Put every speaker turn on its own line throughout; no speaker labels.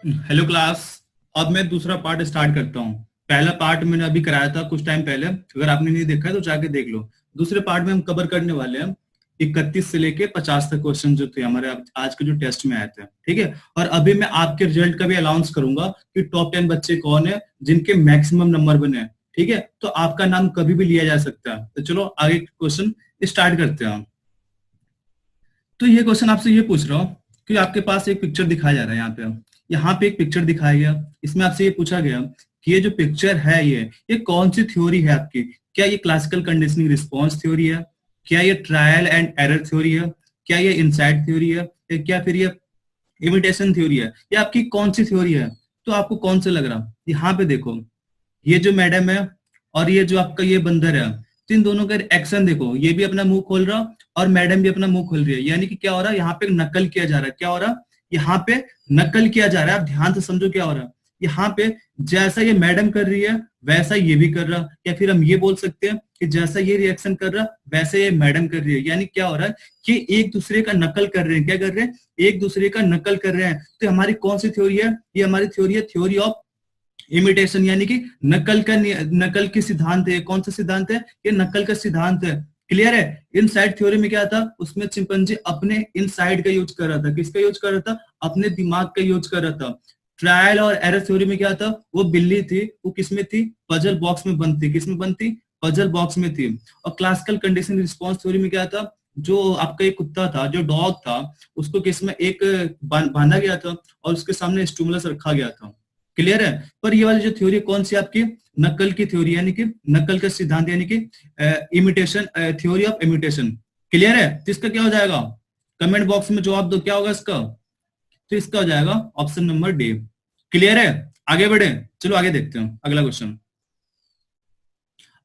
Hello class. अब मैं दूसरा पार्ट स्टार्ट करता हूँ। पहला पार्ट मैंने अभी कराया था कुछ टाइम पहले, अगर आपने नहीं देखा है तो जाके देख लो। दूसरे पार्ट में हम कवर करने वाले हैं 31 से लेके 50 तक क्वेश्चन जो थे हमारे आज के जो टेस्ट में आए थे, ठीक है। और अभी मैं आपके रिजल्ट का भी अनाउंस करूंगा कि टॉप 10 बच्चे कौन है जिनके मैक्सिमम नंबर बने हैं, ठीक है। तो आपका नाम कभी भी लिया जा सकता है। तो चलो आगे क्वेश्चन स्टार्ट करते हैं। तो ये क्वेश्चन आपसे ये पूछ रहा हूँ कि आपके पास एक पिक्चर दिखाया जा रहा है यहाँ पे एक पिक्चर दिखाया गया। इसमें आपसे ये पूछा गया कि ये जो पिक्चर है ये कौन सी थ्योरी है आपकी। क्या ये क्लासिकल कंडीशनिंग रिस्पॉन्स थ्योरी है, क्या ये ट्रायल एंड एरर थ्योरी है, क्या ये इनसाइड थ्योरी है, या क्या फिर ये इमिटेशन थ्योरी है, ये आपकी कौन सी थ्योरी है। तो आपको कौन से लग रहा। यहाँ पे देखो, ये जो मैडम है और ये जो आपका ये बंदर है, तो इन दोनों का एक्शन देखो, ये भी अपना मुंह खोल रहा और मैडम भी अपना मुंह खोल रही है। यानी कि क्या हो रहा है, यहाँ पे नकल किया जा रहा है। क्या हो रहा है, यहाँ पे नकल किया जा रहा है। आप ध्यान से समझो क्या हो रहा है। यहाँ पे जैसा ये मैडम कर रही है वैसा ये भी कर रहा, या फिर हम ये बोल सकते हैं कि जैसा ये रिएक्शन कर रहा वैसे ये मैडम कर रही है। यानी क्या हो रहा है कि एक दूसरे का नकल कर रहे हैं। क्या कर रहे हैं, एक दूसरे का नकल कर रहे हैं। तो हमारी कौन सी थ्योरी है, ये हमारी थ्योरी है थ्योरी ऑफ इमिटेशन, यानी कि नकल की सिद्धांत है। कौन सा सिद्धांत है, ये नकल का सिद्धांत है। क्लियर है। इनसाइड थ्योरी में क्या था, उसमें चिंपैंजी अपने इनसाइड का यूज कर रहा था। किसका यूज कर रहा था, अपने दिमाग का यूज कर रहा था। ट्रायल और एरर थ्योरी में क्या था, वो बिल्ली थी, वो किसमें थी, पजल बॉक्स में बंद थी। किसमें बंद थी, पजल बॉक्स में थी। और क्लासिकल कंडीशन रिस्पॉन्स थ्योरी में क्या था, जो आपका एक कुत्ता था, जो डॉग था, उसको किसमें एक बांधा गया था और उसके सामने स्टिमुलस रखा गया था। क्लियर है। पर ये वाली जो थ्योरी कौन सी आपकी, नकल की थ्योरी, यानी कि नकल का सिद्धांत, यानी कि imitation, theory of imitation. Clear है। तो इसका क्या हो जाएगा, कमेंट बॉक्स में जवाब दो क्या होगा इसका। तो इसका हो जाएगा ऑप्शन नंबर डी। क्लियर है। आगे बढ़े, चलो आगे देखते हैं अगला क्वेश्चन।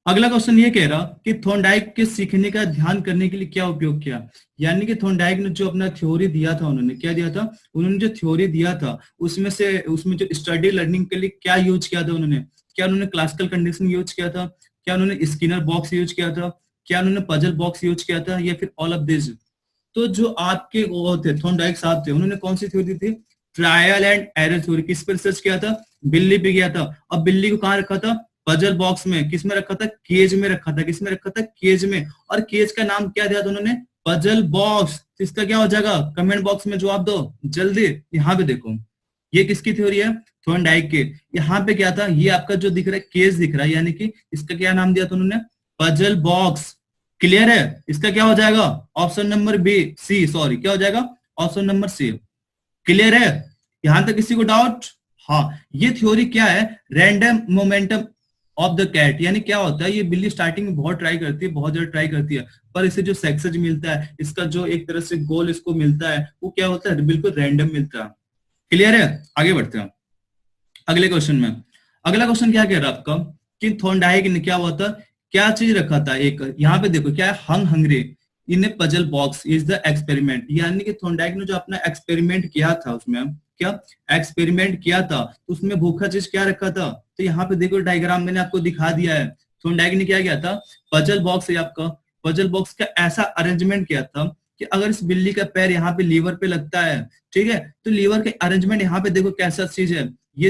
अगला क्वेश्चन ये कह रहा कि थॉर्नडाइक के सीखने का ध्यान करने के लिए क्या उपयोग किया। यानी कि थॉर्नडाइक ने जो अपना थ्योरी दिया था, उन्होंने क्या दिया था, उन्होंने जो थ्योरी दिया था उसमें जो स्टडी लर्निंग के लिए क्या यूज किया था उन्होंने। क्या उन्होंने क्लासिकल कंडीशन यूज किया था, क्या उन्होंने स्किनर बॉक्स यूज किया था, क्या उन्होंने पजल बॉक्स यूज किया था, या फिर ऑल ऑफ दिस। तो जो आपके वो थे थॉर्नडाइक साहब थे, उन्होंने कौन सी थ्योरी दी थी, ट्रायल एंड एरर थ्योरी। किस पर रिसर्च किया था, बिल्ली पे किया था। अब बिल्ली को कहाँ रखा था, पजल बॉक्स में। किस में रखा था, केज में रखा था। किस में रखा था, केज में। और केज का नाम क्या दिया था उन्होंने, पजल बॉक्स। तो इसका क्या हो जाएगा, कमेंट बॉक्स में जवाब दो जल्दी। यहाँ पे देखो, ये किसकी थ्योरी है, थॉर्नडाइक के। यहाँ पे क्या था, ये आपका जो दिख रहा है केज दिख रहा है, यानी कि इसका क्या नाम दिया था उन्होंने, पजल बॉक्स। क्लियर है। इसका क्या हो जाएगा, ऑप्शन नंबर बी, सी सॉरी, क्या हो जाएगा, ऑप्शन नंबर सी। क्लियर है। यहां तक किसी को डाउट। हाँ, ये थ्योरी क्या है, random momentum of the cat. यानी क्या होता है, ये बिल्ली स्टार्टिंग में बहुत ट्राई करती है, बहुत ज्यादा ट्राई करती है, पर इसे जो सक्सेस मिलता है, इसका जो एक तरह से गोल इसको मिलता है, वो क्या होता है, बिल्कुल रैंडम मिलता है। क्लियर है। आगे बढ़ते हैं अगले क्वेश्चन में। अगला क्वेश्चन क्या कह रहा है आपका, कि थॉर्नडाइक ने क्या हुआ था, क्या चीज रखा था एक, यहाँ पे देखो क्या है, hung hungry in a puzzle box is the experiment. यानी कि थॉर्नडाइक ने जो अपना एक्सपेरिमेंट किया था, उसमें क्या एक्सपेरिमेंट किया था, तो उसमें भूखा चीज क्या रखा था। तो यहाँ पे देखो डायग्राम मैंने आपको दिखा दिया है। थॉर्नडाइक ने क्या किया था, पजल बॉक्स है आपका, पजल बॉक्स का ऐसा अरेंजमेंट किया था कि अगर इस बिल्ली का पैर यहाँ पे लीवर पे लगता है, ठीक है, तो लीवर के अरेंजमेंट यहाँ पे देखो कैसा चीज है। ये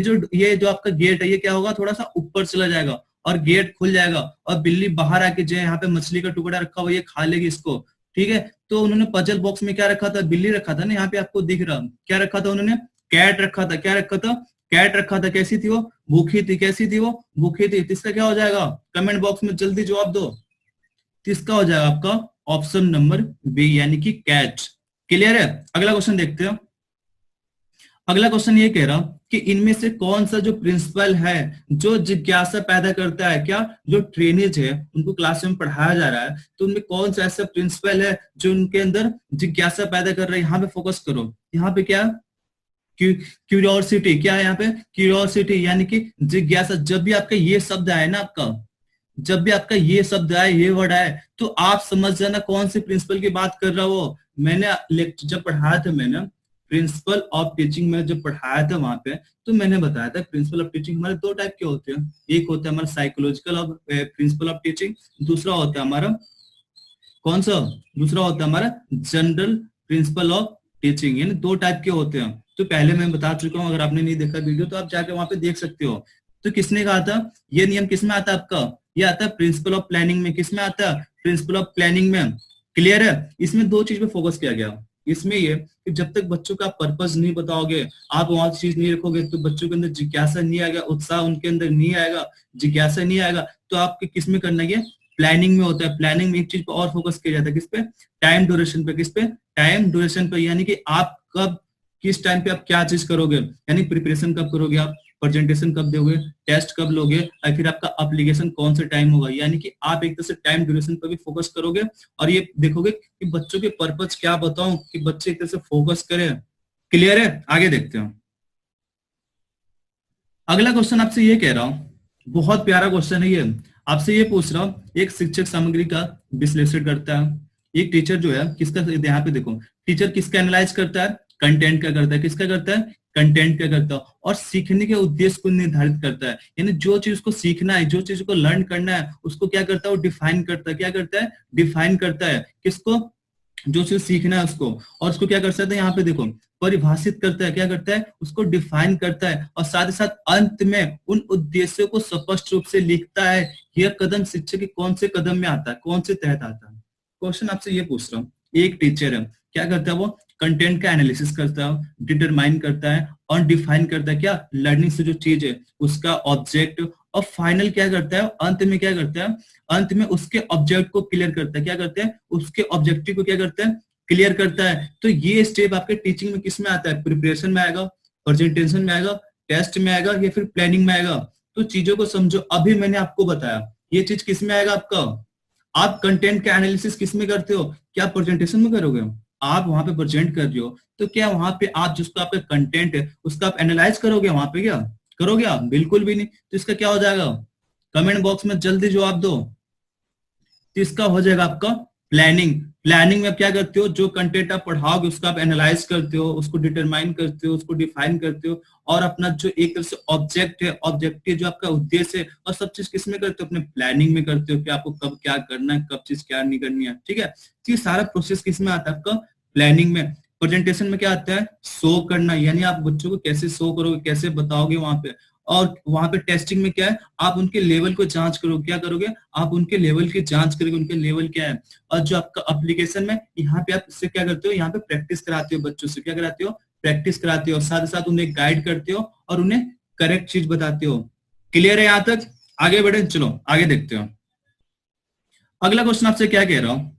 जो आपका गेट है, ये क्या होगा, थोड़ा सा ऊपर चला जाएगा और गेट खुल जाएगा, और बिल्ली बाहर आके जो यहाँ पे मछली का टुकड़ा रखा हुआ ये खा लेगी इसको। ठीक है। तो उन्होंने पजल बॉक्स में क्या रखा था, बिल्ली रखा था ना, यहाँ पे आपको दिख रहा क्या रखा था उन्होंने, कैट रखा था। क्या रखा था, कैट रखा था। कैसी थी वो, भूखी थी। कैसी थी वो, भूखी थी। इसका क्या हो जाएगा, कमेंट बॉक्स में जल्दी जवाब दो। इसका हो जाएगा आपका ऑप्शन नंबर बी, यानी कि कैट। क्लियर है। अगला क्वेश्चन देखते हैं। अगला क्वेश्चन ये कह रहा कि इनमें से कौन सा जो प्रिंसिपल है जो जिज्ञासा पैदा करता है, क्या जो ट्रेनीज है उनको क्लास में पढ़ाया जा रहा है, तो उनमें कौन सा ऐसा प्रिंसिपल है जो उनके अंदर जिज्ञासा पैदा कर रहा है। यहाँ पे फोकस करो। यहाँ पे क्या, क्यूरियोसिटी। क्या है यहाँ पे, क्यूरियोसिटी, यानी कि जिज्ञासा। जब भी आपका ये शब्द आए ना, आपका जब भी आपका ये शब्द आए, ये वर्ड आए, तो आप समझ जाना कौन से प्रिंसिपल की बात कर रहा हो। मैंने लेक्चर जब पढ़ाया था, मैंने प्रिंसिपल ऑफ टीचिंग में जब पढ़ाया था वहां पे, तो मैंने बताया था प्रिंसिपल ऑफ टीचिंग हमारे दो टाइप के होते हैं। एक होता है हमारा psychological of principle of teaching, दूसरा होता है हमारा कौन सा, दूसरा होता है हमारा जनरल प्रिंसिपल ऑफ टीचिंग। यानी दो टाइप के होते हैं। तो पहले मैं बता चुका हूँ, अगर आपने नहीं देखा वीडियो तो आप जाके वहां पे देख सकते हो। तो किसने कहा था, ये नियम किसमें आता है आपका, ये आता है प्रिंसिपल ऑफ प्लानिंग में। किसमें आता है, प्रिंसिपल ऑफ प्लानिंग में। क्लियर है, इसमें दो चीज पे फोकस किया गया। इसमें ये कि जब तक बच्चों का पर्पस नहीं बताओगे, आप वहां चीज नहीं रखोगे, तो बच्चों के अंदर जिज्ञासा नहीं आएगा, उत्साह उनके अंदर नहीं आएगा, जिज्ञासा नहीं आएगा, तो आपके किस में करना है, प्लानिंग में होता है। प्लानिंग में एक चीज पर और फोकस किया जाता है, किस पे, टाइम ड्यूरेशन पे। किस पे, टाइम ड्यूरेशन पे, यानी कि आप कब, किस टाइम पे आप क्या चीज करोगे, यानी प्रिपरेशन कब करोगे आप, प्रेजेंटेशन कब दोगे, टेस्ट कब लोगे, और फिर आपका एप्लीकेशन कौन से टाइम होगा। यानी कि आप एक तरह से टाइम ड्यूरेशन पर भी फोकस करोगे, और ये देखोगे कि बच्चों के पर्पस क्या बताऊं कि बच्चे एक तरह से फोकस करें। क्लियर है, आगे देखते हैं। अगला क्वेश्चन आपसे ये कह रहा हूं, बहुत प्यारा क्वेश्चन है ये। आपसे ये पूछ रहा हूं, एक शिक्षक सामग्री का विश्लेषण करता है। एक टीचर जो है किसका, यहाँ पे देखो, टीचर किसका एनालाइज करता है, कंटेंट का करता है। किसका करता है, कंटेंट का करता है। और सीखने के उद्देश्य को निर्धारित करता है, यानी जो चीज को सीखना है, जो चीज को लर्न करना है, उसको क्या करता है, वो डिफाइन करता है। क्या करता है, डिफाइन करता है। किसको, जो चीज सीखना है उसको। और उसको क्या कर सकते हैं, यहाँ पे देखो, परिभाषित करता है। क्या करता है, उसको डिफाइन करता है, और साथ ही साथ अंत में उन उद्देश्यों को स्पष्ट रूप से लिखता है। यह कदम शिक्षक के कौन से कदम में आता है, कौन से तहत आता है। क्वेश्चन आपसे ये पूछ रहा हूँ, एक टीचर है, क्या करता है वो, कंटेंट का एनालिसिस करता है, डिटरमाइन करता है, और डिफाइन करता है क्या, लर्निंग से जो चीज है उसका ऑब्जेक्ट, और फाइनल क्या करता है, अंत में क्या करता है, अंत में उसके ऑब्जेक्ट को क्लियर करता है। क्या करता है, उसके ऑब्जेक्टिव को क्या करता है, क्लियर करता है। तो ये स्टेप आपके टीचिंग में किस में आता है, प्रिपरेशन में आएगा, प्रेजेंटेशन में आएगा, टेस्ट में आएगा, या फिर प्लानिंग में आएगा। तो चीजों को समझो, अभी मैंने आपको बताया ये चीज किस में आएगा आपका। आप कंटेंट का एनालिसिस किस में करते हो, क्या प्रेजेंटेशन में करोगे, आप वहां पे प्रेजेंट कर रहे हो, तो क्या वहां पे आप जिसको आपका कंटेंट है उसका आप एनालाइज करोगे, वहां पे क्या करोगे आप, बिल्कुल भी नहीं। तो इसका क्या हो जाएगा, कमेंट बॉक्स में जल्दी जवाब दो। तो इसका हो जाएगा आपका प्लानिंग। प्लानिंग में आप क्या करते हो, जो कंटेंट आप पढ़ाओगे उसका आप एनालाइज करते हो, उसको डिटरमाइन करते हो, उसको डिफाइन करते हो, और अपना जो एक तरह से ऑब्जेक्ट है, ऑब्जेक्टिव जो आपका उद्देश्य है, और सब चीज किसमें करते हो, अपने प्लानिंग में करते हो कि आपको कब क्या करना है, कब चीज क्या नहीं करनी है। ठीक है, तो ये सारा प्रोसेस किसमें आता है आपका, प्लानिंग में। प्रेजेंटेशन में क्या आता है, शो करना, यानी आप बच्चों को कैसे शो करोगे, कैसे बताओगे वहां पे। और वहां पे टेस्टिंग में क्या है, आप उनके लेवल को जांच करोगे। क्या करोगे, आप उनके लेवल की जांच करोगे, उनके लेवल क्या है। और जो आपका एप्लीकेशन में, यहाँ पे आप इससे क्या करते हो, यहाँ पे प्रैक्टिस कराते हो बच्चों से। क्या कराते हो, प्रैक्टिस कराते हो, साथ ही साथ उन्हें गाइड करते हो, और उन्हें करेक्ट चीज बताते हो। क्लियर है यहाँ तक, आगे बढ़े, चलो आगे देखते हो। अगला क्वेश्चन आपसे क्या कह रहा हूँ,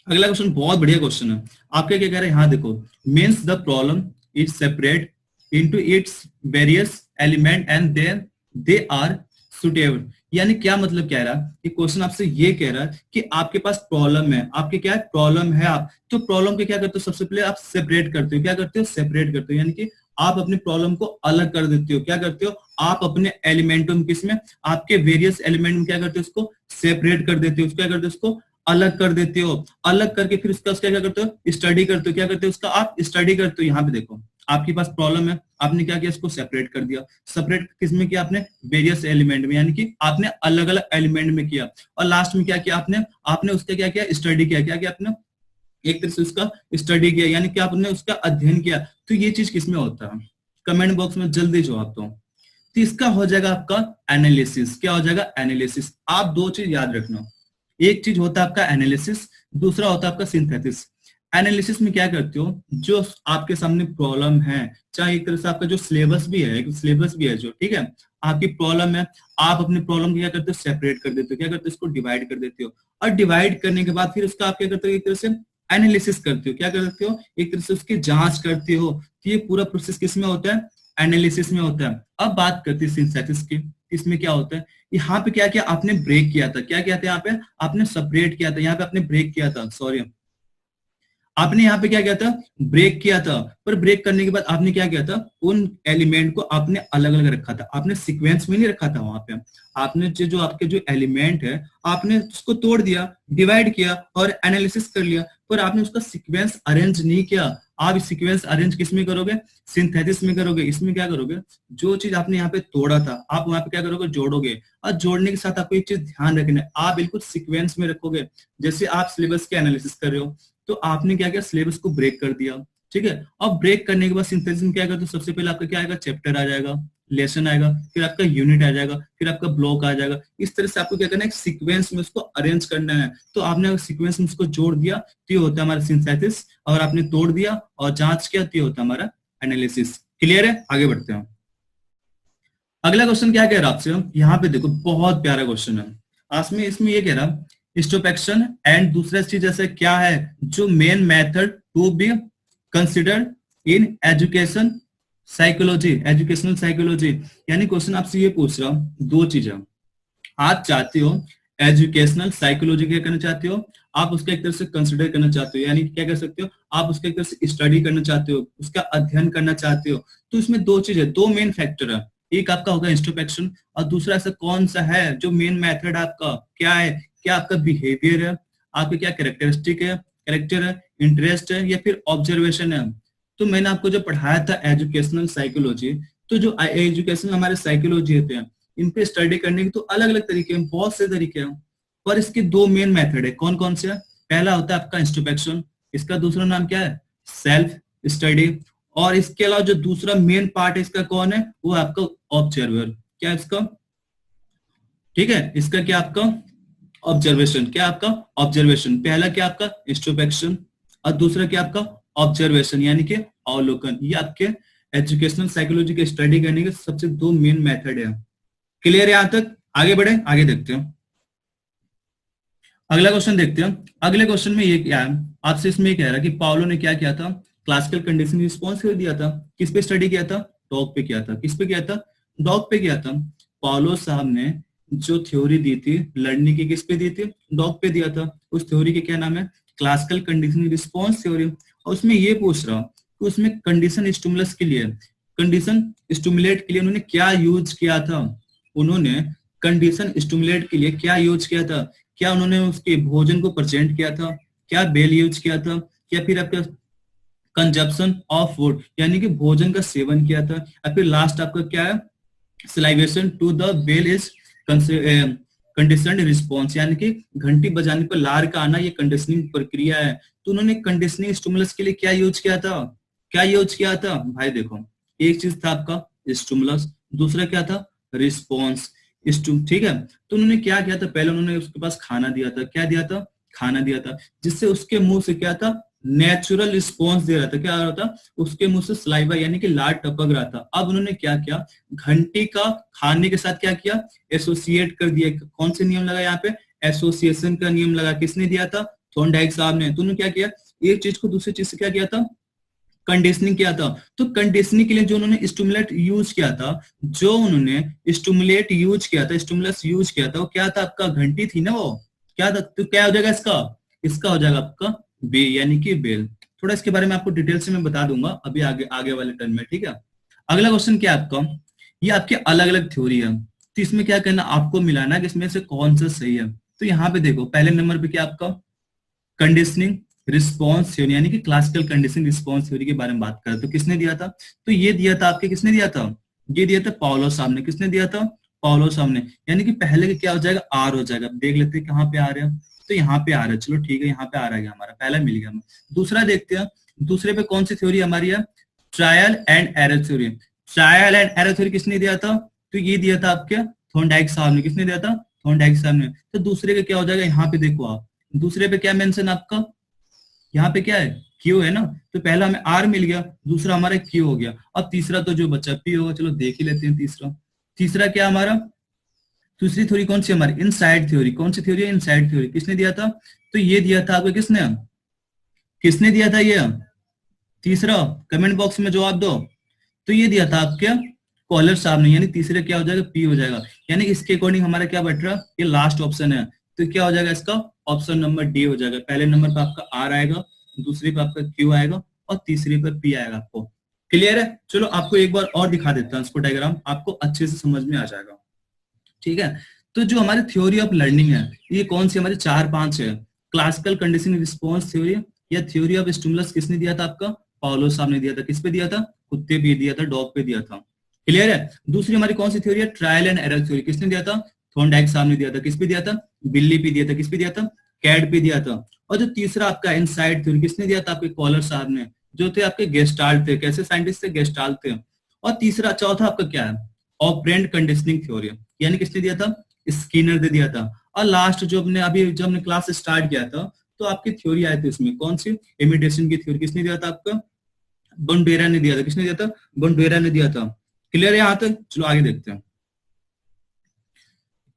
अगला क्वेश्चन बहुत बढ़िया क्वेश्चन है। आपके क्या कह रहे हैं, यहाँ देखो, means the problem is separate into its various element and then they are suitable. यानी क्या मतलब कह रहा है कि क्वेश्चन आपसे ये कह रहा है कि आपके पास प्रॉब्लम है, आपके क्या है, प्रॉब्लम है। आप तो प्रॉब्लम के क्या करते हो, सबसे पहले आप सेपरेट करते हो। क्या करते हो, सेपरेट करते हो, यानी कि आप अपनी प्रॉब्लम को अलग कर देते हो। क्या करते हो, आप अपने एलिमेंटों में, किसमें, आपके वेरियस एलिमेंट में क्या करते हो, उसको सेपरेट कर देते हो। क्या करते हो, उसको अलग कर देते हो। अलग करके फिर उसका क्या करते हो, स्टडी करते हो। क्या करते हो, उसका आप स्टडी करते हो। यहाँ पे देखो, आपके पास प्रॉब्लम है, आपने क्या किया, इसको सेपरेट कर दिया। सेपरेट किसमें किया आपने, वेरियस एलिमेंट में, यानी कि आपने अलग अलग एलिमेंट में किया। और लास्ट में क्या किया आपने, आपने उसका क्या किया, स्टडी किया। क्या किया आपने, एक तरह से उसका स्टडी किया, यानी कि आपने उसका अध्ययन किया। तो ये चीज किसमें होता है, कमेंट बॉक्स में जल्दी जवाब दो। तो इसका हो जाएगा आपका एनालिसिस। क्या हो जाएगा, एनालिसिस। आप दो चीज याद रखना, एक चीज होता है आपका एनालिसिस, दूसरा होता है आपका सिंथेसिस। एनालिसिस में क्या करते हो, जो आपके सामने प्रॉब्लम है, चाहे एक तरह से आपका जो सिलेबस भी है, सिलेबस भी है जो, ठीक है, आपकी प्रॉब्लम है, आप अपनी प्रॉब्लम को क्या करते हो, सेपरेट कर देते हो। क्या करते हो, इसको डिवाइड कर देते हो। और डिवाइड करने के बाद फिर उसका आप क्या करते हो, एक तरह से एनालिसिस करते हो। क्या करते हो, एक तरह से उसकी जांच करते हो। तो ये पूरा प्रोसेस किस में होता है, एनालिसिस में होता है। अब बात करते हैं सिंथेसिस की, इसमें क्या होता है, यहाँ पे क्या किया आपने, ब्रेक किया था। क्या किया था यहाँ पे, आपने सेपरेट किया था, यहाँ पे आपने ब्रेक किया था, सॉरी, आपने यहाँ पे क्या किया था, ब्रेक किया था। पर ब्रेक करने के बाद आपने क्या किया था, उन एलिमेंट को आपने अलग अलग रखा था, आपने सीक्वेंस में नहीं रखा था। वहां पे आपने जो आपके जो एलिमेंट है, आपने उसको तोड़ दिया, डिवाइड किया और एनालिसिस कर लिया, पर आपने उसका सीक्वेंस अरेंज नहीं किया। आप सीक्वेंस अरेंज किस में करोगे, सिंथेसिस में करोगे। इसमें क्या करोगे, जो चीज आपने यहाँ पे तोड़ा था, आप वहां पे क्या करोगे, जोड़ोगे। और जोड़ने के साथ आपको एक चीज ध्यान रखना है, आप बिल्कुल सीक्वेंस में रखोगे। जैसे आप सिलेबस के एनालिसिस कर रहे हो, तो आपने क्या किया, सिलेबस को ब्रेक कर दिया, ठीक है। अब ब्रेक करने के बाद सिंथेसिस में क्या आएगा, तो सबसे पहले आपका क्या आएगा, चैप्टर आ जाएगा, लेसन आएगा, फिर आपका यूनिट आ जाएगा, फिर आपका ब्लॉक आ जाएगा। इस तरह से आपको क्या करना है, एक सीक्वेंस में उसको अरेंज करना है। तो आपने अगर सीक्वेंस में उसको जोड़ दिया तो ये होता है हमारा सिंथेसिस, और आपने तोड़ दिया और जांच किया तो ये होता है हमारा एनालिसिस। क्लियर है, आगे बढ़ते हैं। अगला क्वेश्चन क्या कह रहा है आपसे, यहाँ पे देखो बहुत प्यारा क्वेश्चन है। इसमें इसमें ये कह रहा स्टोपेक्शन एंड दूसरा चीज ऐसा क्या है जो main method to be considered in education psychology, educational psychology. यानी क्वेश्चन आपसे ये पूछ रहा हूं, दो चीजें आप चाहते हो, एजुकेशनल साइकोलॉजी क्या करना चाहते हो, आप उसका एक तरह से कंसिडर करना चाहते हो, यानी क्या कर सकते हो आप उसका एक तरह से स्टडी करना चाहते हो, उसका अध्ययन करना चाहते हो। तो इसमें दो चीजें, दो मेन फैक्टर है, एक आपका होगा इंट्रोस्पेक्शन और दूसरा ऐसा कौन सा है जो मेन मेथड आपका क्या है, क्या आपका बिहेवियर है, आपके क्या कैरेक्टरिस्टिक है, कैरेक्टर है, इंटरेस्ट है, या फिर ऑब्जर्वेशन है। तो मैंने आपको जो पढ़ाया था एजुकेशनल साइकोलॉजी, तो जो एजुकेशनल हमारे साइकोलॉजी होते हैं इन पे स्टडी करने के तो अलग अलग तरीके हैं, बहुत से तरीके हैं, पर इसके दो मेन मेथड है। कौन कौन से है, पहला होता है आपका इंट्रोस्पेक्शन, इसका दूसरा नाम क्या है, सेल्फ स्टडी, और इसके अलावा जो दूसरा मेन पार्ट है इसका कौन है, वो आपका ऑब्जर्वर, क्या इसका, ठीक है, इसका क्या आपका ऑब्जर्वेशन, क्या आपका ऑब्जर्वेशन। पहला क्या आपका इंट्रोस्पेक्शन और दूसरा क्या आपका ऑब्जर्वेशन यानी कि अवलोकन। ये आपके एजुकेशनल साइकोलॉजी के स्टडी करने के सबसे दो मेन मेथड है। क्लियर है यहां तक, आगे बढ़े, आगे देखते हैं। अगला क्वेश्चन देखते हैं। अगले क्वेश्चन में ये क्या है आपसे, इसमें कह रहा है कि पाउलो ने क्या किया था, क्लासिकल कंडीशनिंग रिस्पॉन्स कर दिया था, किस पे स्टडी किया था, डॉग पे किया था, किस पे किया था, डॉग पे किया था। पाउलो साहब ने जो थ्योरी दी थी लर्निंग की, किस पे दी थी, डॉग पे दिया था। उस थ्योरी के क्या नाम है, क्लासिकल कंडीशनिंग रिस्पॉन्स थ्योरी। और उसमें ये पूछ रहा हूं कि उसमें कंडीशन स्टिमुलस के लिए, कंडीशन स्टिमुलेट के लिए उन्होंने क्या यूज किया था, उन्होंने कंडीशन स्टिमुलेट के लिए क्या यूज किया था, क्या उन्होंने उसके भोजन को प्रेजेंट किया था, क्या बेल यूज किया था, या फिर आपका कंजप्शन ऑफ फूड यानी कि भोजन का सेवन किया था, या फिर लास्ट आपका क्या है, salivation to the bell is conditioned response यानी कि घंटी बजाने पर लार का आना, ये कंडीशनिंग प्रक्रिया है। तो उन्होंने कंडीशनिंग स्टिमुलस के लिए क्या यूज किया था, क्या यूज किया था भाई, देखो एक चीज था आपका स्टिमुलस, दूसरा क्या था रिस्पॉन्स, ठीक है। तो उन्होंने क्या किया था, पहले उन्होंने उसके पास खाना दिया था, क्या दिया था, खाना दिया था, जिससे उसके मुंह से क्या था, नेचुरल रिस्पॉन्स दे रहा था, क्या आ रहा था, उसके मुंह से सलाइवा यानी कि लार टपक रहा था। अब उन्होंने क्या किया, घंटी का खाने के साथ क्या किया, एसोसिएट कर दिया। कौन से नियम लगा यहाँ पे, एसोसिएशन का नियम लगा, किसने दिया था, थॉर्नडाइक साहब ने। तो उन्होंने क्या किया, एक चीज को दूसरी चीज से क्या किया था, कंडीशनिंग किया था। तो कंडीशनिंग के लिए जो उन्होंने स्टिमुलेट यूज किया था, जो उन्होंने स्टिमुलेट यूज किया था, स्टिमुलस यूज किया था, वो क्या था आपका, घंटी थी ना, वो क्या था। तो क्या हो जाएगा इसका, इसका हो जाएगा आपका बे यानी कि बेल। थोड़ा इसके बारे में आपको डिटेल से मैं बता दूंगा अभी आगे आगे वाले टर्न में, ठीक है। अगला क्वेश्चन क्या है आपका, ये आपके अलग अलग थ्योरी है, तो इसमें क्या करना, आपको मिलाना कि इसमें से कौन सा सही है। तो यहाँ पे देखो पहले नंबर पे क्या आपका कंडीशनिंग रिस्पॉन्स थ्योरी यानी कि क्लासिकल कंडीशनिंग रिस्पॉन्स थ्योरी के बारे में बात करें तो किसने दिया था, तो ये दिया था आपके, किसने दिया था, ये दिया था पाउलो साहब ने। किसने दिया था, पाउलो साहब ने। यानी कि पहले क्या हो जाएगा, आर हो जाएगा। देख लेते हैं कहाँ पे आ रहे हैं, तो यहाँ पे आ रहा है, चलो ठीक है, यहाँ पे आ रहा है हमारा, पहला मिल गया हमें। दूसरा देखते हैं, दूसरे पे कौन सी थ्योरी हमारी है, trial and error theory. Trial and error theory किसने दिया था, तो ये दिया था आपके थॉर्नडाइक साहब ने। किसने दिया था, थॉर्नडाइक साहब ने। तो दूसरे का क्या हो जाएगा, यहाँ पे देखो आप, दूसरे पे क्या मेंशन आपका, यहाँ पे क्या है, क्यू है ना, तो पहला हमें आर मिल गया, दूसरा हमारा क्यू हो गया। अब तीसरा तो जो बच्चा पी होगा, चलो देख ही लेते हैं तीसरा। तीसरा क्या हमारा, दूसरी थ्योरी कौन सी हमारी, इनसाइड थ्योरी। कौन सी थ्योरी है, इनसाइड थ्योरी। किसने दिया था, तो ये दिया था आपको, किसने, किसने दिया था ये तीसरा, कमेंट बॉक्स में जवाब दो। तो ये दिया था आपके कॉलर साहब ने, यानी तीसरे क्या हो जाएगा, पी हो जाएगा। यानी इसके अकॉर्डिंग हमारा क्या बट रहा, ये लास्ट ऑप्शन है, तो क्या हो जाएगा इसका ऑप्शन नंबर डी हो जाएगा। पहले नंबर पे आपका आर आएगा, दूसरे पे आपका क्यू आएगा, और तीसरे पे पी आएगा। आपको क्लियर है, चलो आपको एक बार और दिखा देता हूँ इसको डायग्राम, आपको अच्छे से समझ में आ जाएगा, ठीक है। तो जो हमारी थ्योरी ऑफ लर्निंग है, ये कौन सी हमारी 4-5 है, क्लासिकल कंडीशनिंग रिस्पॉन्स थ्योरी या थ्योरी ऑफ स्टिमुलस किसने दिया था आपका, पाउलो साहब ने दिया था। किस पे दिया था, कुत्ते पे दिया था, डॉग पे दिया था। क्लियर है। दूसरी हमारी कौन सी थ्योरी है, ट्रायल एंड एरर थ्योरी। किसने दिया था, थॉर्नडाइक साहब ने दिया था। किस पे दिया था, बिल्ली पे दिया था। किस पे दिया था, कैट पे दिया था। और जो तीसरा आपका इनसाइड थ्योरी किसने दिया था, आपके कॉलर साहब ने, जो थे आपके गेस्टाल्ट थे। कैसे साइंटिस्ट थे? गेस्टाल्ट थे। और तीसरा चौथा आपका क्या है? ऑपरेंट कंडीशनिंग थ्योरी, यानी किसने दिया था? स्किनर ने दिया था। और लास्ट जो हमने अभी जब हमने क्लास स्टार्ट किया था तो आपकी थ्योरी आई थी उसमें, कौन सी? इमिटेशन की थ्योरी। किसने दिया था आपका? बॉन्डेरा ने दिया था। किसने दिया था? बॉन्डेरा ने दिया था। क्लियर है यहां तक? चलो आगे देखते हैं।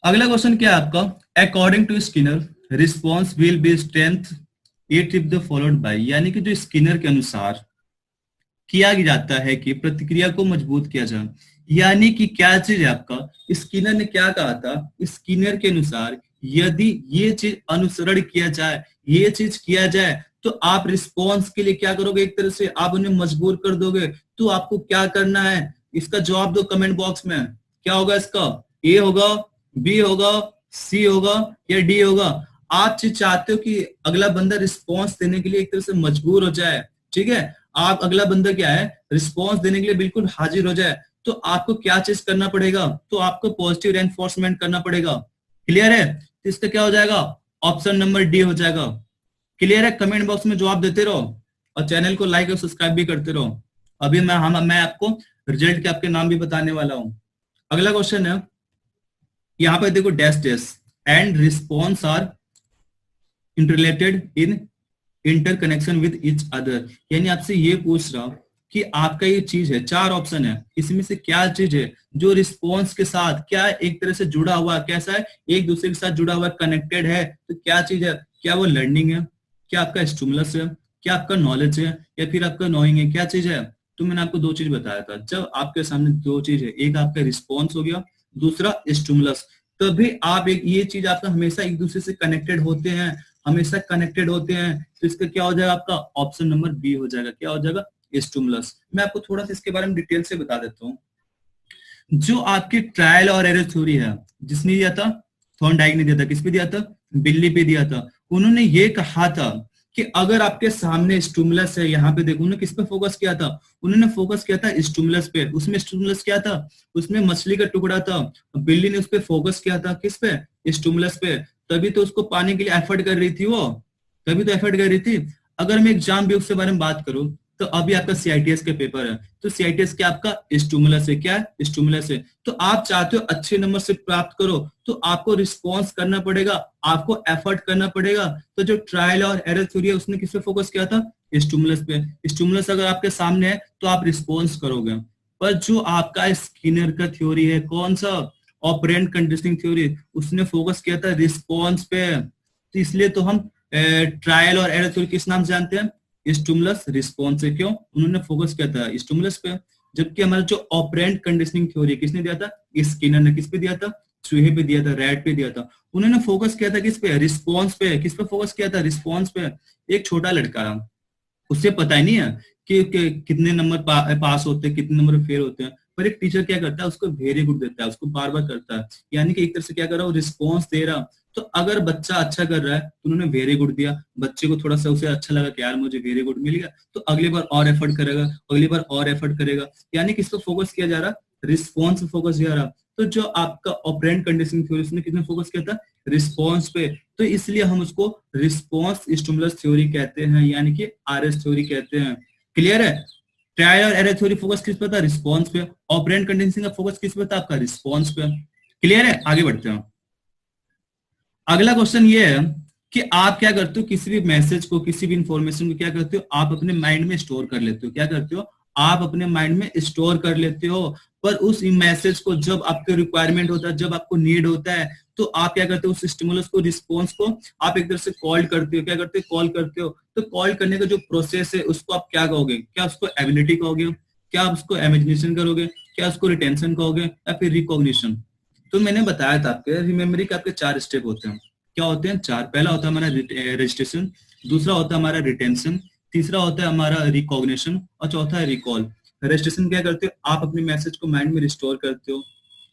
अगला क्वेश्चन क्या है आपका? According to Skinner response will be strength it if the followed by, यानी कि जो स्किनर के अनुसार किया जाता है कि प्रतिक्रिया को मजबूत किया जाए, यानी कि क्या चीज है आपका? स्किनर ने क्या कहा था? स्किनर के अनुसार यदि ये चीज अनुसरण किया जाए, ये चीज किया जाए, तो आप रिस्पॉन्स के लिए क्या करोगे? एक तरह से आप उन्हें मजबूर कर दोगे। तो आपको क्या करना है? इसका जवाब दो कमेंट बॉक्स में। क्या होगा इसका? ए होगा, बी होगा, सी होगा या डी होगा? आप चीज चाहते हो कि अगला बंदा रिस्पॉन्स देने के लिए एक तरह से मजबूर हो जाए, ठीक है? आप अगला बंदा क्या है? रिस्पॉन्स देने के लिए बिल्कुल हाजिर हो जाए। तो आपको क्या चीज करना पड़ेगा? तो आपको पॉजिटिव रेनफोर्समेंट करना पड़ेगा। क्लियर है? तो इसका क्या हो जाएगा? ऑप्शन नंबर डी हो जाएगा। क्लियर है? कमेंट बॉक्स में जवाब देते रहो और चैनल को लाइक और सब्सक्राइब भी करते रहो। अभी मैं आपको रिजल्ट के आपके नाम भी बताने वाला हूं। अगला क्वेश्चन है, यहाँ पे देखो, dash dash and response are interrelated in interconnection with each other, यानी आपसे ये पूछ रहा कि आपका ये चीज है, चार ऑप्शन है, इसमें से क्या चीज है जो रिस्पॉन्स के साथ क्या एक तरह से जुड़ा हुआ, कैसा है? एक दूसरे के साथ जुड़ा हुआ, कनेक्टेड है। तो क्या चीज है? क्या वो लर्निंग है? क्या आपका स्टिमुलस है? क्या आपका नॉलेज है? या फिर आपका नोइंग है? क्या चीज है? तो मैंने आपको दो चीज बताया था। जब आपके सामने दो चीज है, एक आपका रिस्पॉन्स हो गया, दूसरा स्टिमुलस, तभी आप ये चीज आपका हमेशा एक दूसरे से कनेक्टेड होते हैं, हमेशा कनेक्टेड होते हैं। तो इसका क्या हो जाएगा? आपका ऑप्शन नंबर बी हो जाएगा। क्या हो जाएगा? स्टिमुलस। मैं आपको थोड़ा सा इसके बारे में डिटेल से बता देता हूँ। जो आपकी ट्रायल और एरर थ्योरी है, जिसने दिया था? थॉर्नडाइक ने दिया था। किस पे दिया था? बिल्ली पे दिया था। उन्होंने ये कहा था कि अगर आपके सामने स्टिमुलस है, यहाँ पे देखो, उन्होंने किस पे फोकस किया था? उन्होंने फोकस किया था स्टिमुलस पे। उसमें स्टिमुलस क्या था? उसमें मछली का टुकड़ा था। बिल्ली ने उस पर फोकस किया था। किस पे? स्टिमुलस पे। तभी तो उसको पाने के लिए एफर्ट कर रही थी वो, तभी तो एफर्ट कर रही थी। अगर मैं एग्जाम बेस के बारे में बात करूं, तो अभी आपका सीआईटीएस के पेपर है, तो सीआईटीएस क्या आपका स्टिमुलस है? क्या है? स्टिमुलस है। तो आप चाहते हो अच्छे नंबर से प्राप्त करो, तो आपको रिस्पॉन्स करना पड़ेगा, आपको एफर्ट करना पड़ेगा। तो जो ट्रायल और एरर थ्योरी है, उसने किस पे फोकस किया था? स्टिमुलस पे। स्टिमुलस अगर आपके सामने है तो आप रिस्पॉन्स करोगे। पर जो आपका स्किनर का थ्योरी है, कौन सा? ऑपरेंट कंडीशनिंग थ्योरी, उसने फोकस किया था रिस्पॉन्स पे। तो इसलिए तो हम ट्रायल और एरर थ्योरी किस नाम से जानते हैं? स्टिमुलस रिस्पॉन्स है। क्यों? उन्होंने फोकस किया था स्टिमुलस पे। जबकि हमारा जो ऑपरेंट कंडीशनिंग थ्योरी किसने दिया था? स्किनर ने। किस पे दिया था? चूहे पे दिया था, रैट पे दिया था। उन्होंने फोकस किया था किस पे? रिस्पॉन्स पे। किस पे फोकस किया था? रिस्पॉन्स पे। एक छोटा लड़का, उससे पता ही नहीं है कि कितने नंबर पास होते हैं, कितने नंबर फेल होते हैं, पर एक टीचर क्या करता है? उसको वेरी गुड देता है, उसको बार बार करता है, यानी कि एक तरह से क्या कर रहा है? रिस्पॉन्स दे रहा। तो अगर बच्चा अच्छा कर रहा है तो उन्होंने वेरी गुड दिया, बच्चे को थोड़ा सा उसे अच्छा लगा कि यार मुझे वेरी गुड मिल गया, तो अगली बार और एफर्ट करेगा, अगली बार और एफर्ट करेगा। यानी किस पर फोकस किया जा रहा? रिस्पॉन्स पे फोकस किया रहा। तो जो आपका ऑपरेंट कंडीशनिंग थ्योरी, उसने किसने फोकस किया था? रिस्पॉन्स पे। तो इसलिए हम उसको रिस्पॉन्स स्टिमुलस थ्योरी कहते हैं, यानी कि आरएस थ्योरी कहते हैं। क्लियर है? ट्रायल और एरर थ्योरी फोकस किस पे था? रिस्पॉन्स पे। ऑपरेंट कंडीशनिंग का फोकस किस पे था? आपका रिस्पॉन्स पे। क्लियर है? आगे बढ़ते हैं। अगला क्वेश्चन ये है कि आप क्या करते हो? किसी भी मैसेज को, किसी भी इंफॉर्मेशन को क्या करते हो? आप अपने माइंड में स्टोर कर लेते हो। क्या करते हो? आप अपने माइंड में स्टोर कर लेते हो। पर उस मैसेज को जब आपके रिक्वायरमेंट होता है, जब आपको नीड होता है, तो आप क्या करते हो? उस स्टिमुलस को, रिस्पॉन्स को आप एक तरह से कॉल करते हो। क्या करते हो? कॉल करते हो। तो कॉल करने का जो प्रोसेस है, उसको आप क्या कहोगे? क्या उसको एबिलिटी कहोगे? क्या आप उसको इमेजिनेशन करोगे? क्या उसको रिटेंशन कहोगे? या फिर रिकॉग्निशन? तो मैंने बताया था आपके रिमेमोरी के आपके चार स्टेप होते हैं। क्या होते हैं? चार। पहला होता है हमारा रजिस्ट्रेशन, दूसरा होता है हमारा रिटेंशन, तीसरा होता है हमारा रिकॉग्निशन, और चौथा है रिकॉल। रजिस्ट्रेशन क्या करते हो? आप अपने मैसेज को माइंड में रिस्टोर करते हो।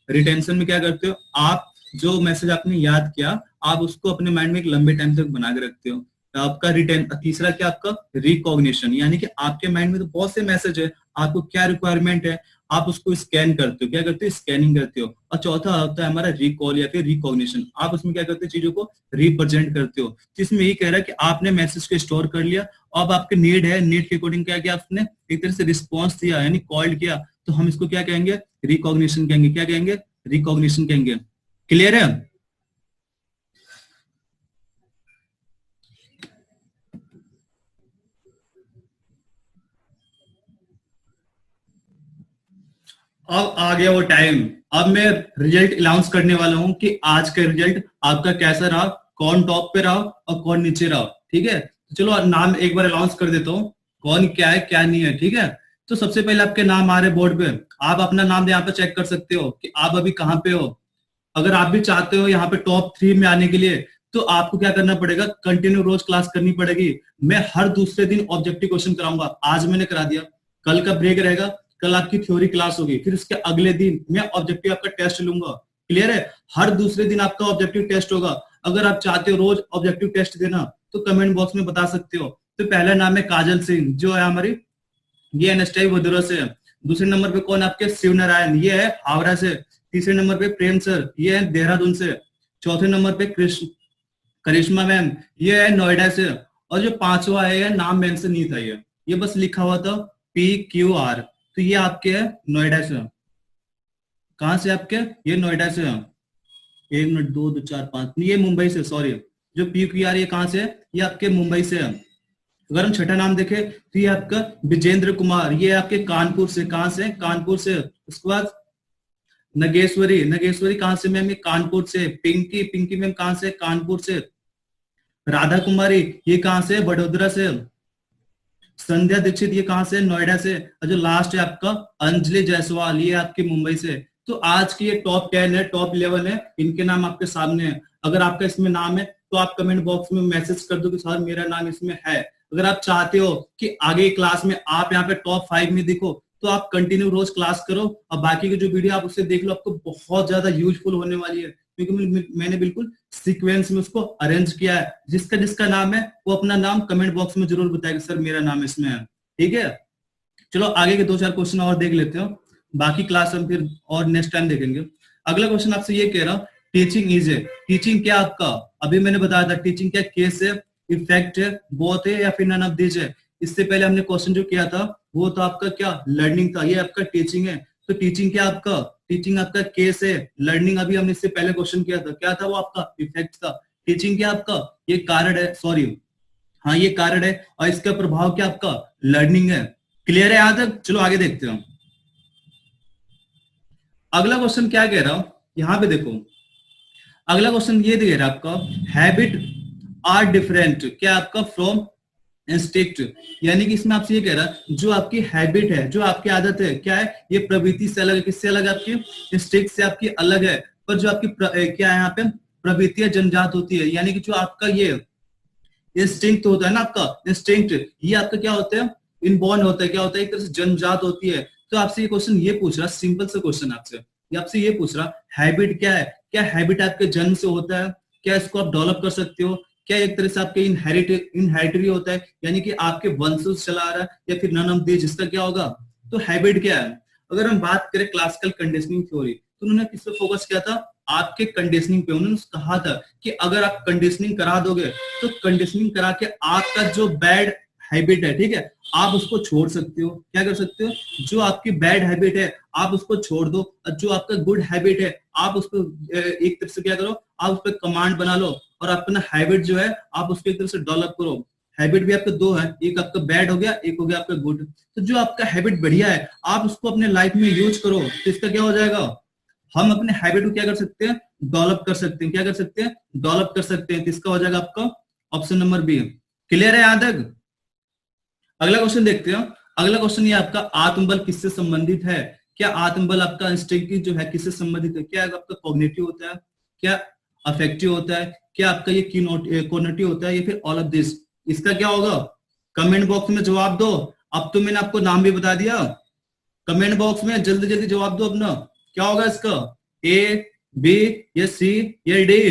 रिटेंशन में क्या करते हो? आप जो मैसेज आपने याद किया, आप उसको अपने माइंड में एक लंबे टाइम तक बना के रखते हो। आपका रिटेन, तीसरा क्या आपका रिकॉग्निशन, यानी कि आपके माइंड में तो बहुत से मैसेज है, आपको क्या रिक्वायरमेंट है आप उसको स्कैन करते हो, क्या करते हो स्कैनिंग करते हो। और चौथा होता है हमारा रिकॉल या फिर रिकॉग्निशन, आप उसमें क्या करते हो चीजों को रिप्रेजेंट करते हो। जिसमें ये कह रहा है कि आपने मैसेज को स्टोर कर लिया, अब आपके नीड है, नीड के अकॉर्डिंग क्या किया आपने, एक तरह से रिस्पॉन्स दिया यानी कॉल किया, तो हम इसको क्या कहेंगे रिकॉग्निशन कहेंगे, क्या कहेंगे रिकॉग्निशन कहेंगे। क्लियर है। अब आ गया वो टाइम, अब मैं रिजल्ट अनाउंस करने वाला हूं कि आज का रिजल्ट आपका कैसा रहा, कौन टॉप पे रहा और कौन नीचे रहा। ठीक है, तो चलो नाम एक बार अनाउंस कर देता हूँ, कौन क्या है क्या नहीं है। ठीक है, तो सबसे पहले आपके नाम आ रहे बोर्ड पे, आप अपना नाम यहाँ पे चेक कर सकते हो कि आप अभी कहाँ पे हो। अगर आप भी चाहते हो यहाँ पे टॉप 3 में आने के लिए, तो आपको क्या करना पड़ेगा, कंटिन्यू रोज क्लास करनी पड़ेगी। मैं हर दूसरे दिन ऑब्जेक्टिव क्वेश्चन कराऊंगा, आज मैंने करा दिया, कल का ब्रेक रहेगा, कल आपकी थ्योरी क्लास होगी, फिर उसके अगले दिन मैं ऑब्जेक्टिव आपका टेस्ट लूंगा। क्लियर है, हर दूसरे दिन आपका ऑब्जेक्टिव टेस्ट होगा। अगर आप चाहते हो रोज ऑब्जेक्टिव टेस्ट देना तो कमेंट बॉक्स में बता सकते हो। तो पहला नाम है काजल सिंह, जो है हमारी ये एनएसटीआई वडोदरा से। दूसरे नंबर पे कौन आपके शिव नारायण, ये है हावड़ा से। तीसरे नंबर पे प्रेम सर, ये है देहरादून से। चौथे नंबर पे कृष्ण करिश्मा मैम, ये है नोएडा से। और जो पांचवा है ये नाम मेंशन नहीं था, ये बस लिखा हुआ था PQR, तो ये आपके है नोएडा से। कहाँ से आपके, ये नोएडा से है। 1 मिनट, 2 2 4 5, ये मुंबई से, सॉरी। जो PQR ये कहाँ से है, ये आपके मुंबई से है। अगर हम छठा नाम देखें तो ये आपका विजेंद्र कुमार, ये आपके कानपुर से। कहां से, कानपुर से। उसके बाद नगेश्वरी, नगेश्वरी कहां से मैम, ये कानपुर से। पिंकी, पिंकी मैम कहां से, कानपुर से। राधा कुमारी ये कहां से, वडोदरा से। संध्या दीक्षित ये कहां से, नोएडा से। और जो लास्ट है आपका अंजलि जायसवाल, ये आपके मुंबई से। तो आज की ये टॉप 10 है, टॉप 11 है, इनके नाम आपके सामने है। अगर आपका इसमें नाम है तो आप कमेंट बॉक्स में मैसेज कर दो कि सर मेरा नाम इसमें है। अगर आप चाहते हो कि आगे क्लास में आप यहाँ पे टॉप 5 में दिखो, तो आप कंटिन्यू रोज क्लास करो, और बाकी की जो वीडियो आप उससे देख लो, आपको बहुत ज्यादा यूजफुल होने वाली है, क्योंकि मैंने बिल्कुल सीक्वेंस में उसको अरेंज किया है। जिसका जिसका नाम है वो अपना नाम कमेंट बॉक्स में जरूर बताएगा सर मेरा नाम इसमें है। ठीक है, चलो आगे के 2 4 क्वेश्चन और देख लेते हो, बाकी क्लास हम फिर और नेक्स्ट टाइम देखेंगे। अगला क्वेश्चन आपसे ये कह रहा हूँ, टीचिंग इज है, टीचिंग क्या आपका, अभी मैंने बताया था टीचिंग क्या केस है, इफेक्ट है, बोथ है या फिर नन ऑफ दिस है। इससे पहले हमने क्वेश्चन जो किया था वो तो आपका क्या लर्निंग था, ये आपका टीचिंग है। तो टीचिंग क्या आपका, टीचिंग आपका केस है। लर्निंग अभी हमने इससे पहले क्वेश्चन किया था, क्या था वो आपका इफेक्ट था। टीचिंग क्या आपका, ये कारण है, सॉरी हाँ ये कारण है, और इसका प्रभाव क्या आपका लर्निंग है। क्लियर है यहाँ तक, चलो आगे देखते हो। अगला क्वेश्चन क्या कह रहा हूं, यहाँ पे देखो। अगला क्वेश्चन ये दे रहा है आपका, हैबिट आर डिफरेंट, क्या आपका फ्रॉम इंस्टिक्ट, यानी कि इसमें आपसे ये कह रहा है जो आपकी हैबिट है, जो आपकी आदत है, क्या है ये प्रवृत्ति से अलग है। किससे अलग है, आपकी इंस्टिक्ट से आपकी अलग है। पर जो आपकी क्या है यहाँ पे प्रवृत्तियां जन्मजात होती है, यानी कि जो आपका ये इंस्टिंक्ट होता है ना, आपका इंस्टिंक्ट, ये आपका क्या होता है इनबॉर्न होता है, क्या होता है एक तरह से जन्मजात होती है। तो आपसे ये क्वेश्चन ये पूछ रहा, सिंपल सा क्वेश्चन आपसे, ये आपसे ये पूछ रहा हैबिट क्या है, क्या हैबिट आपके जन्म से होता है, क्या इसको आप डेवलप कर सकते हो, क्या एक तरह से आपके इनहेरिटरी होता है, यानी कि आपके वंश चला आ रहा है, या फिर नन ऑफ दिस, जिसका क्या होगा। तो हैबिट क्या है, अगर हम बात करें क्लासिकल कंडीशनिंग थ्योरी, तो उन्होंने किस पे फोकस किया था, आपके कंडीशनिंग पे। उन्होंने कहा था कि अगर आप कंडीशनिंग करा दोगे तो कंडीशनिंग करा के आपका जो बैड हैबिट है, ठीक है, आप उसको छोड़ सकते हो। क्या कर सकते हो, जो आपकी बैड हैबिट है आप उसको छोड़ दो, और जो आपका गुड हैबिट है आप उसको एक तरह से क्या करो, आप उस पर कमांड बना लो, और अपना हैबिट जो है आप उसको एक तरह से डेवलप करो। हैबिट भी आपके 2 है, एक आपका बैड हो गया, एक हो गया आपका गुड। तो जो आपका हैबिट बढ़िया है आप उसको अपने लाइफ में यूज करो, तो इसका क्या हो जाएगा, हम अपने हैबिट को क्या कर सकते हैं, डेवलप कर सकते हैं। क्या कर सकते हैं, डेवलप कर सकते हैं। किसका हो जाएगा आपका ऑप्शन नंबर बी। क्लियर है यहां तक। अगला क्वेश्चन देखते हैं। अगला क्वेश्चन ये आपका आत्मबल किससे संबंधित है, क्या आत्मबल आपका इंस्टिंक्टिव जो है किससे संबंधित है, क्या आपका कॉग्निटिव होता है, क्या अफेक्टिव होता है, क्या आपका ये कोनेटिव होता है, या फिर ऑल ऑफ दिस। इसका क्या होगा, कमेंट बॉक्स में जवाब दो। अब तो मैंने आपको नाम भी बता दिया, कमेंट बॉक्स में जल्दी जल्दी जवाब दो अपना, क्या होगा इसका, ए बी या सी या डी।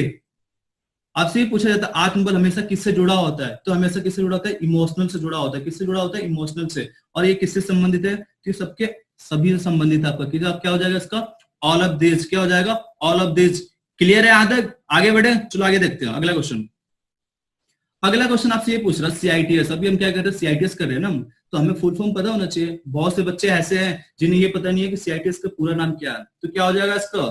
आपसे ये पूछा जाता है आत्मबल हमेशा किससे जुड़ा होता है, तो हमेशा किससे जुड़ा होता है, इमोशनल से जुड़ा होता है। किससे जुड़ा होता है, इमोशनल से। और ये किससे संबंधित है, तो सबके सभी से संबंधित है आपका। क्या हो जाएगा इसका, ऑल ऑफ दिस। क्या हो जाएगा, ऑल ऑफ दिस। क्लियर है यहां तक, आगे बढ़े, चलो आगे देखते हैं अगला क्वेश्चन। अगला क्वेश्चन आपसे ये पूछ रहा है सीआईटीएस। अभी हम क्या कर रहे हैं, सीआईटीएस कर रहे हैं ना, तो हमें फुल फॉर्म पता होना चाहिए। बहुत से बच्चे ऐसे हैं जिन्हें ये पता नहीं है कि सीआईटीएस का पूरा नाम क्या है। तो क्या हो जाएगा इसका,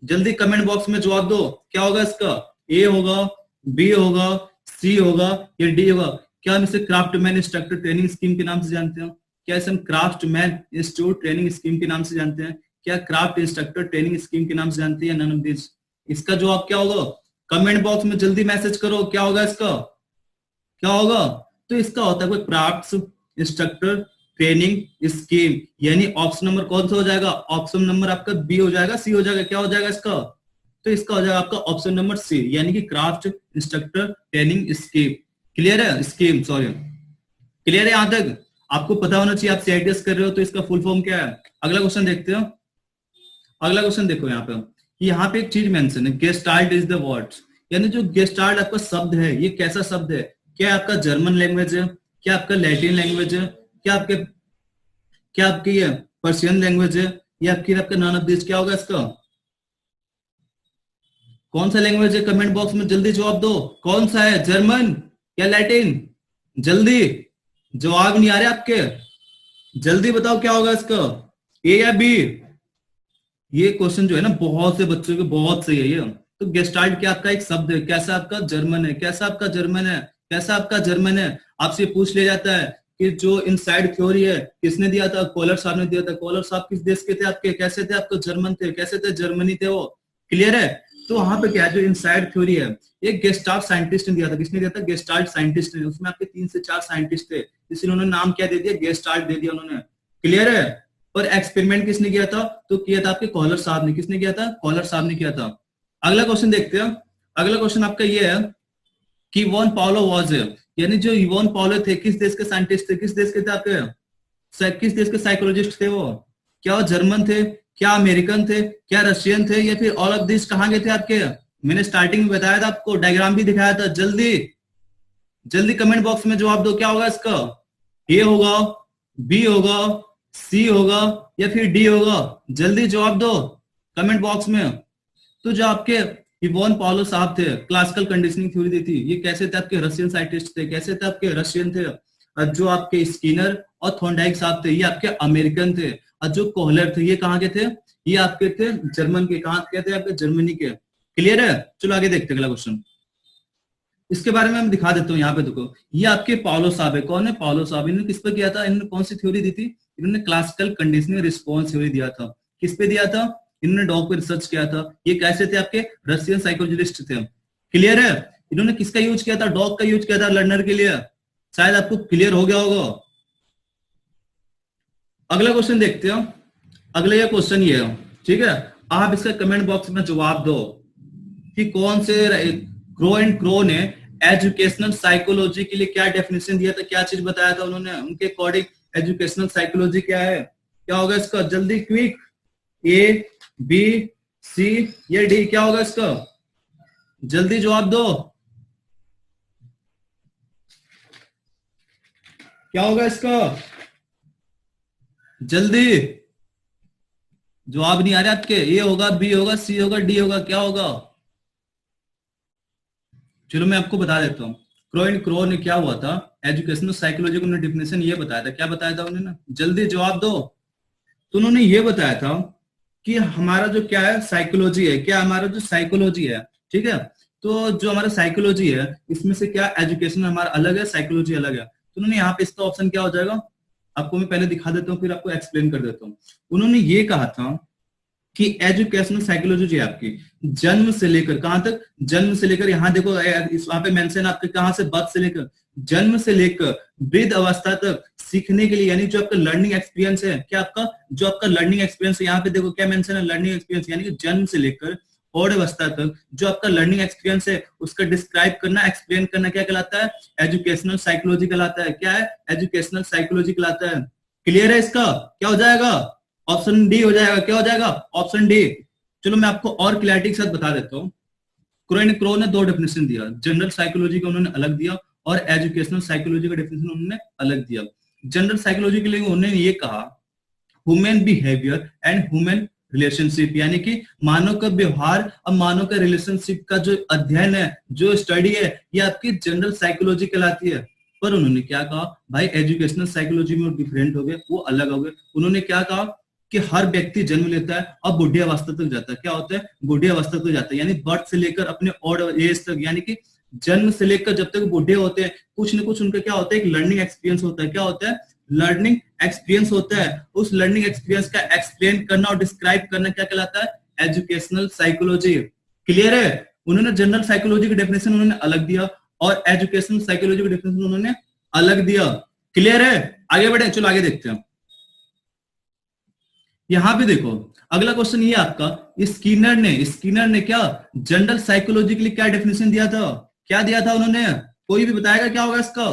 जल्दी कमेंट बॉक्स में जवाब दो, क्या होगा इसका, ए होगा, बी होगा, सी होगा या डी होगा। क्या हम इसे क्राफ्टमैन इंस्ट्रक्टर ट्रेनिंग स्कीम के नाम से जानते हैं, क्या इसे हम क्राफ्टमैन इंस्टीट्यूट ट्रेनिंग स्कीम के नाम से जानते हैं, क्या क्राफ्ट इंस्ट्रक्टर ट्रेनिंग स्कीम के नाम से जानते हैं, या नन ऑफ दिस। इसका जवाब क्या होगा, कमेंट बॉक्स में जल्दी मैसेज करो, क्या होगा इसका, क्या होगा। तो इसका होता है कोई क्राफ्ट इंस्ट्रक्टर ट्रेनिंग स्कीम, यानी ऑप्शन नंबर कौन सा हो जाएगा, ऑप्शन नंबर आपका बी हो जाएगा, सी हो जाएगा, क्या हो जाएगा इसका, तो इसका हो जाएगा आपका ऑप्शन नंबर सी, यानी कि craft instructor training scheme. Clear है, स्कीम सॉरी, क्लियर है यहां तक, आपको पता होना चाहिए। आप सीआईटीएस कर रहे हो तो इसका फुल फॉर्म क्या है। अगला क्वेश्चन देखते हो। अगला क्वेश्चन देखो यहाँ पे, यहाँ पे एक चीज मेंशन है, गेस्टाल्ट इज द वर्ड, यानी जो गेस्टाल्ट आपका शब्द है ये कैसा शब्द है, क्या आपका जर्मन लैंग्वेज है, क्या आपका लैटिन लैंग्वेज है, क्या आपकी ये पर्शियन लैंग्वेज है, या आपका नॉन ऑफ दिस। क्या होगा इसका, कौन सा लैंग्वेज है, कमेंट बॉक्स में जल्दी जवाब दो, कौन सा है, जर्मन या लैटिन। जल्दी, जवाब नहीं आ रहे आपके, जल्दी बताओ क्या होगा इसका, ए या बी। ये क्वेश्चन जो है ना बहुत से बच्चों के बहुत सही है ये। तो गेस्टाल्ट क्या आपका एक शब्द है, कैसा आपका जर्मन है, कैसा आपका जर्मन है, कैसा आपका जर्मन है। आपसे पूछ लिया जाता है कि जो इनसाइड थ्योरी है किसने दिया था, कॉलर साहब ने दिया था। कॉलर साहब किस देश के थे आपके, कैसे थे आपको, जर्मन थे, कैसे थे, जर्मनी थे वो। क्लियर है। तो वहां पे क्या है, जो इनसाइड थ्योरी है एक गेस्टाल्ट साइंटिस्ट ने दिया था। किसने दिया था, गेस्टाल्ट साइंटिस्ट ने। उसमें आपके 3 से 4 साइंटिस्ट थे, इसलिए उन्होंने नाम क्या दे दिया, गेस्टाल्ट दे दिया उन्होंने। क्लियर है। और एक्सपेरिमेंट किसने किया था, तो किया था आपके कॉलर साहब ने। किसने किया था, कॉलर साहब ने किया था। अगला क्वेश्चन देखते हैं। अगला क्वेश्चन आपका ये है कि इवान पाउलो वाज, यानी जो इवान पाउलो थे किस देश के साइंटिस्ट थे, किस देश के थे आपके, किस देश के साइकोलॉजिस्ट थे वो। क्या वो जर्मन थे, क्या अमेरिकन थे, क्या रशियन थे, या फिर ऑल ऑफ दिस। कहां गए थे आपके, मैंने स्टार्टिंग में बताया था आपको, डायग्राम भी दिखाया था। जल्दी जल्दी कमेंट बॉक्स में जवाब दो, क्या होगा इसका, ए होगा, बी होगा, सी होगा या फिर डी होगा। जल्दी जवाब दो कमेंट बॉक्स में। तो जो आपके इवान पाउलो साहब थे, क्लासिकल कंडीशनिंग थ्योरी दी थी, ये कैसे थे आपके, रशियन साइंटिस्ट थे। कैसे थे आपके, रशियन थे। और जो आपके स्किनर और थॉर्नडाइक साहब थे ये आपके अमेरिकन थे। और जो कोहलर थे ये कहाँ के थे, ये आपके थे जर्मन के। कहाँ के थे आपके, जर्मनी के। क्लियर है। चलो आगे देखते हैं अगला क्वेश्चन। इसके बारे में हम दिखा देता हूँ। यहाँ पे देखो, ये आपके पाउलो साहब है। कौन है, पाउलो साहब। इन्होंने किस पे किया था, इन्होंने कौन सी थ्योरी दी थी, इन्होंने क्लासिकल कंडीशनिंग रिस्पॉन्स थ्योरी दिया था। किस पे दिया था, इन्होंने डॉग पे रिसर्च किया था। ये कैसे थे आपके, रशियन साइकोलॉजिस्ट थे। क्लियर है। इन्होंने किसका यूज किया था, डॉग का यूज किया था लर्नर के लिए। शायद आपको क्लियर हो गया होगा। अगला क्वेश्चन देखते हो। अगला ये क्वेश्चन ये है, ठीक है। आप इसका कमेंट बॉक्स में जवाब दो कि कौन से क्रो एंड क्रो ने एजुकेशनल साइकोलॉजी के लिए क्या डेफिनेशन दिया था, क्या चीज बताया था उन्होंने। उनके अकॉर्डिंग एजुकेशनल साइकोलॉजी क्या है, क्या होगा इसका, जल्दी क्विक, ए बी सी या डी। क्या होगा इसका, जल्दी जवाब दो, क्या होगा इसका, जल्दी। जवाब नहीं आ रहे आपके, ए होगा, बी होगा, सी होगा, डी होगा, क्या होगा। चलो मैं आपको बता देता हूँ। क्रो एंड क्रो ने क्या हुआ था, एजुकेशनल साइकोलॉजी को उन्होंने डिफिनेशन ये बताया था। क्या बताया था उन्होंने, जल्दी जवाब दो। तो उन्होंने ये बताया था कि हमारा जो क्या है साइकोलॉजी है, क्या हमारा जो साइकोलॉजी है, ठीक है। तो जो हमारा साइकोलॉजी है इसमें से क्या एजुकेशन हमारा अलग है, साइकोलॉजी अलग है। तो उन्होंने यहाँ पे इसका ऑप्शन क्या हो जाएगा, आपको मैं पहले दिखा देता हूँ फिर आपको एक्सप्लेन कर देता हूँ। उन्होंने ये कहा था कि एजुकेशनल साइकोलॉजी जो है आपकी जन्म से लेकर कहां तक, जन्म से लेकर, यहां देखो इस वहां पे मेंशन आपके कहां से, बर्थ से लेकर, जन्म से लेकर वृद्ध अवस्था तक सीखने के लिए, यानी जो आपका लर्निंग एक्सपीरियंस है, क्या आपका जो आपका लर्निंग एक्सपीरियंस है, यहाँ पे देखो क्या मेंशन है, लर्निंग एक्सपीरियंस, यानी कि जन्म से लेकर और अवस्था तक जो आपका लर्निंग एक्सपीरियंस है उसका डिस्क्राइब करना, एक्सप्लेन करना क्या कहलाता है, एजुकेशनल साइकोलॉजी कहलाता है। क्या है, एजुकेशनल साइकोलॉजी कहलाता है। क्लियर है। इसका क्या हो जाएगा, ऑप्शन डी हो जाएगा। क्या हो जाएगा, ऑप्शन डी। चलो मैं आपको और क्लैरिटी के साथ बता देता हूँ। क्रो ने दो डेफिनेशन दिया, जनरल साइकोलॉजी का उन्होंने अलग दिया और एजुकेशनल साइकोलॉजी का डेफिनेशन उन्होंने अलग दिया। जनरल साइकोलॉजी के लिए उन्होंने ये कहा human behaviour and human relationship, यानी कि मानव का व्यवहार और मानव का रिलेशनशिप का जो अध्ययन है, जो स्टडी है, ये आपकी जनरल साइकोलॉजी कहलाती है। पर उन्होंने क्या कहा, भाई एजुकेशनल साइकोलॉजी में डिफरेंट हो गए, वो अलग हो गए। उन्होंने क्या कहा कि हर व्यक्ति जन्म लेता है और बुढ़ी अवस्था तक जाता है। क्या होता है, बुढ़ी अवस्था तक जाता है, यानी बर्थ से लेकर अपने ओल्ड एज तक, यानी कि जन्म से लेकर जब तक बूढ़े होते हैं, कुछ न कुछ उनका क्या होता है, एक लर्निंग एक्सपीरियंस होता है। क्या होता है, लर्निंग एक्सपीरियंस होता है। उस लर्निंग एक्सपीरियंस का एक्सप्लेन करना और डिस्क्राइब करना क्या कहलाता है, एजुकेशनल साइकोलॉजी। क्लियर है? उन्होंने जनरल साइकोलॉजी की डेफिनेशन उन्होंने अलग दिया और एजुकेशनल साइकोलॉजी की डेफिनेशन उन्होंने अलग दिया। क्लियर है? आगे बढ़े, चलो आगे देखते हैं। यहां पे देखो अगला क्वेश्चन ये आपका, स्किनर ने क्या जनरल साइकोलॉजी के लिए क्या डेफिनेशन दिया था, क्या दिया था उन्होंने? कोई भी बताएगा क्या होगा इसका?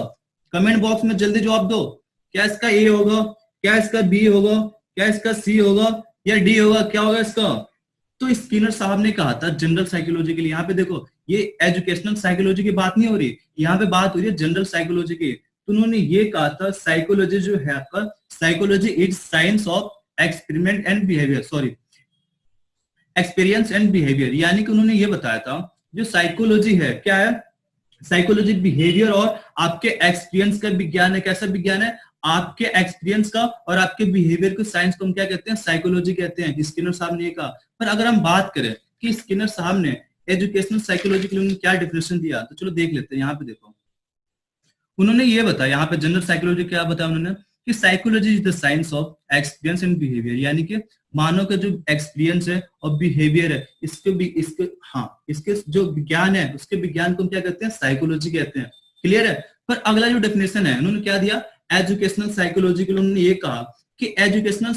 कमेंट बॉक्स में जल्दी जवाब दो। क्या इसका ए होगा, क्या इसका बी होगा, क्या इसका सी होगा या डी होगा, क्या होगा इसका? तो स्किनर साहब ने कहा था जनरल साइकोलॉजी के लिए। यहाँ पे देखो ये एजुकेशनल साइकोलॉजी की बात नहीं हो रही, यहाँ पे बात हो रही है जनरल साइकोलॉजी की। तो उन्होंने ये कहा था साइकोलॉजी जो है आपका, psychology is science of experiment and behaviour, sorry experience and behaviour, यानी कि उन्होंने ये बताया था जो साइकोलॉजी है क्या है, साइकोलॉजी बिहेवियर और आपके एक्सपीरियंस का विज्ञान है। कैसा विज्ञान है? आपके एक्सपीरियंस का और आपके बिहेवियर को साइंस को हम क्या कहते हैं, साइकोलॉजी कहते हैं। स्किनर साहब ने ये कहा। पर अगर हम बात करें कि स्किनर साहब ने एजुकेशनल साइकोलॉजी के लिए क्या डेफिनेशन दिया, तो चलो देख लेते हैं। यहाँ पे देखो उन्होंने ये बताया, यहाँ पे जनरल साइकोलॉजी क्या बताया उन्होंने कि psychology is the science of experience and behaviour, यानी कि मानव का जो एक्सपीरियंस है और बिहेवियर है, इसके जो विज्ञान है, उसके विज्ञान को हम क्या कहते हैं, साइकोलॉजी कहते हैं। क्लियर है? पर अगला जो डेफिनेशन है उन्होंने क्या दिया, एजुकेशनल साइकोलॉजी के लिए उन्होंने ये कहा कि एजुकेशनल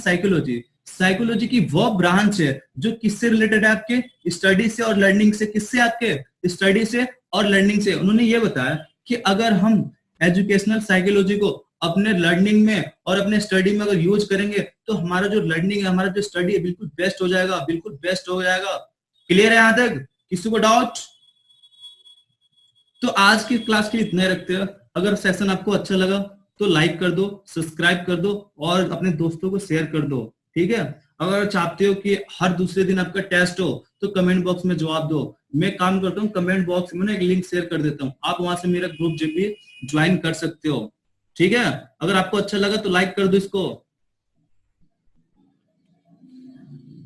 साइकोलॉजी की वो ब्रांच है जो किससे रिलेटेड है, आपके स्टडी से और लर्निंग से। किससे? आपके स्टडी से और लर्निंग से। उन्होंने ये बताया कि अगर हम एजुकेशनल साइकोलॉजी को अपने लर्निंग में और अपने स्टडी में अगर यूज करेंगे तो हमारा जो लर्निंग है, हमारा जो स्टडी है, बिल्कुल बेस्ट हो जाएगा, बिल्कुल बेस्ट हो जाएगा। क्लियर है यहां तक? किसी को डाउट? तो आज की क्लास के लिए इतना रखते हैं। अगर सेशन आपको अच्छा लगा तो लाइक कर दो, सब्सक्राइब कर दो और अपने दोस्तों को शेयर कर दो। ठीक है? अगर चाहते हो कि हर दूसरे दिन आपका टेस्ट हो तो कमेंट बॉक्स में जवाब दो। मैं काम करता हूँ, कमेंट बॉक्स में एक लिंक शेयर कर देता हूँ, आप वहां से मेरा ग्रुप जब भी ज्वाइन कर सकते हो। ठीक है? अगर आपको अच्छा लगा तो लाइक कर दो इसको।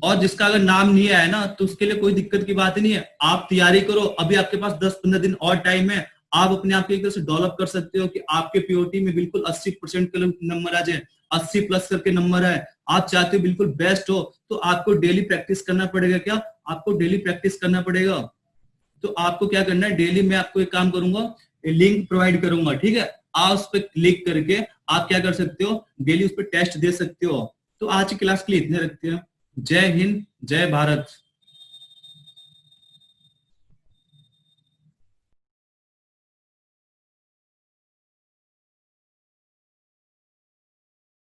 और जिसका अगर नाम नहीं आया ना तो उसके लिए कोई दिक्कत की बात नहीं है, आप तैयारी करो। अभी आपके पास 10-15 दिन और टाइम है। आप अपने आप को एक तरह से डेवलप कर सकते हो कि आपके पीओटी में बिल्कुल 80% के नंबर आ जाए, 80 प्लस करके नंबर आए। आप चाहते हो बिल्कुल बेस्ट हो तो आपको डेली प्रैक्टिस करना पड़ेगा। क्या? आपको डेली प्रैक्टिस करना पड़ेगा। तो आपको क्या करना है, डेली मैं आपको एक काम करूंगा, लिंक प्रोवाइड करूंगा। ठीक है? आप उस पर क्लिक करके आप क्या कर सकते हो, डेली उस पर टेस्ट दे सकते हो। तो आज की क्लास के लिए इतने रखते हैं। जय हिंद, जय भारत।